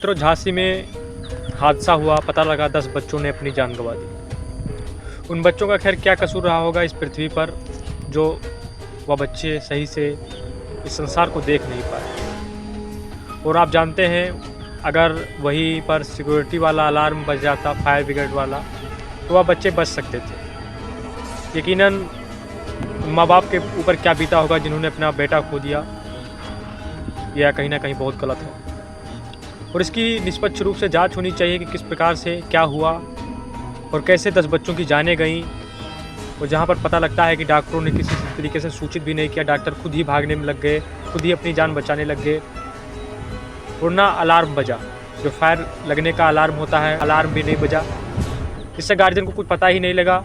मित्रों, झांसी में हादसा हुआ। पता लगा 10 बच्चों ने अपनी जान गंवा दी। उन बच्चों का खैर क्या कसूर रहा होगा इस पृथ्वी पर, जो वह बच्चे सही से इस संसार को देख नहीं पाए। और आप जानते हैं, अगर वहीं पर सिक्योरिटी वाला अलार्म बज जाता, फायर ब्रिगेड वाला, तो वह बच्चे बच सकते थे। यकीनन माँ बाप के ऊपर क्या बीता होगा जिन्होंने अपना बेटा खो दिया। यह कहीं ना कहीं बहुत गलत है और इसकी निष्पक्ष रूप से जांच होनी चाहिए कि किस प्रकार से क्या हुआ और कैसे 10 बच्चों की जानें गईं। और जहां पर पता लगता है कि डॉक्टरों ने किसी तरीके से सूचित भी नहीं किया, डॉक्टर खुद ही भागने में लग गए, खुद ही अपनी जान बचाने लग गए। और ना अलार्म बजा, जो फायर लगने का अलार्म होता है, अलार्म भी नहीं बजा। इससे गार्जियन को कुछ पता ही नहीं लगा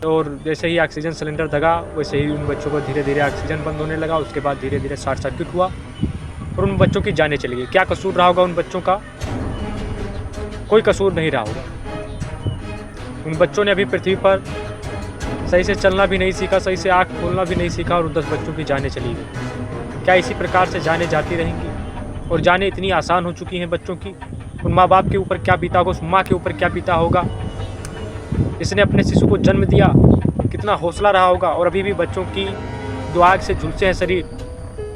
और जैसे ही ऑक्सीजन सिलेंडर दगा, वैसे ही उन बच्चों को धीरे धीरे ऑक्सीजन बंद होने लगा। उसके बाद धीरे धीरे शॉर्ट सर्किट हुआ और उन बच्चों की जानें चली गई। क्या कसूर रहा होगा उन बच्चों का? कोई कसूर नहीं रहा होगा। उन बच्चों ने अभी पृथ्वी पर सही से चलना भी नहीं सीखा, सही से आँख खोलना भी नहीं सीखा और 10 बच्चों की जानें चली गई। क्या इसी प्रकार से जानें जाती रहेंगी? और जानें इतनी आसान हो चुकी हैं बच्चों की। उन माँ बाप के ऊपर क्या बीता होगा, उस माँ के ऊपर क्या बीता होगा, इसने अपने शिशु को जन्म दिया, कितना हौसला रहा होगा। और अभी भी बच्चों की जो आग से झुलसे हैं शरीर,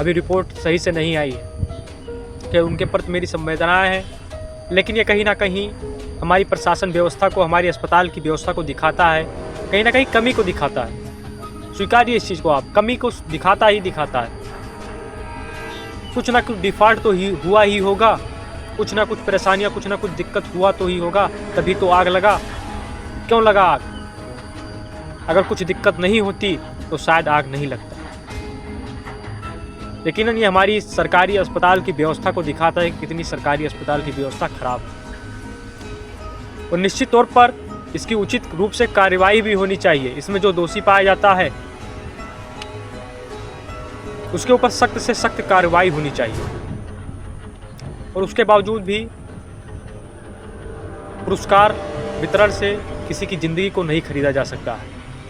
अभी रिपोर्ट सही से नहीं आई है कि उनके प्रति मेरी संवेदनाएं हैं। लेकिन ये कहीं ना कहीं हमारी प्रशासन व्यवस्था को, हमारी अस्पताल की व्यवस्था को दिखाता है, कहीं ना कहीं कमी को दिखाता है। स्वीकारिए इस चीज़ को, आप कमी को दिखाता ही दिखाता है। कुछ ना कुछ डिफॉल्ट तो ही हुआ ही होगा, कुछ ना कुछ परेशानियाँ, कुछ ना कुछ दिक्कत हुआ तो ही होगा, तभी तो आग लगा। क्यों लगा आग? अगर कुछ दिक्कत नहीं होती तो शायद आग नहीं लगता। यकीनन ये हमारी सरकारी अस्पताल की व्यवस्था को दिखाता है कि कितनी सरकारी अस्पताल की व्यवस्था खराब है। और निश्चित तौर पर इसकी उचित रूप से कार्रवाई भी होनी चाहिए। इसमें जो दोषी पाया जाता है उसके ऊपर सख्त से सख्त कार्रवाई होनी चाहिए। और उसके बावजूद भी पुरस्कार वितरण से किसी की ज़िंदगी को नहीं खरीदा जा सकता है,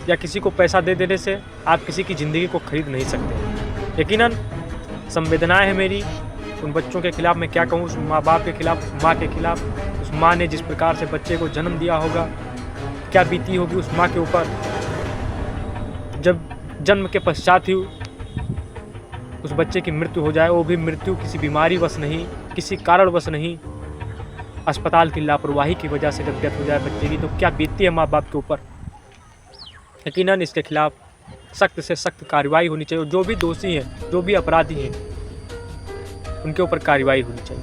या किसी को पैसा दे देने से आप किसी की ज़िंदगी को खरीद नहीं सकते। यकीनन संवेदनाएं है मेरी उन बच्चों के खिलाफ। मैं क्या कहूँ, उस माँ बाप के खिलाफ, उस माँ के खिलाफ। उस माँ ने जिस प्रकार से बच्चे को जन्म दिया होगा, क्या बीती होगी उस माँ के ऊपर, जब जन्म के पश्चात ही उस बच्चे की मृत्यु हो जाए, वो भी मृत्यु किसी बीमारी वश नहीं, किसी कारणवश नहीं, अस्पताल की लापरवाही की वजह से जब डेथ हो जाए बच्चे की, तो क्या बीतती है माँ बाप के ऊपर। यकीनन इसके खिलाफ सख्त से सख्त कार्रवाई होनी चाहिए और जो भी दोषी हैं, जो भी अपराधी हैं, उनके ऊपर कार्रवाई होनी चाहिए।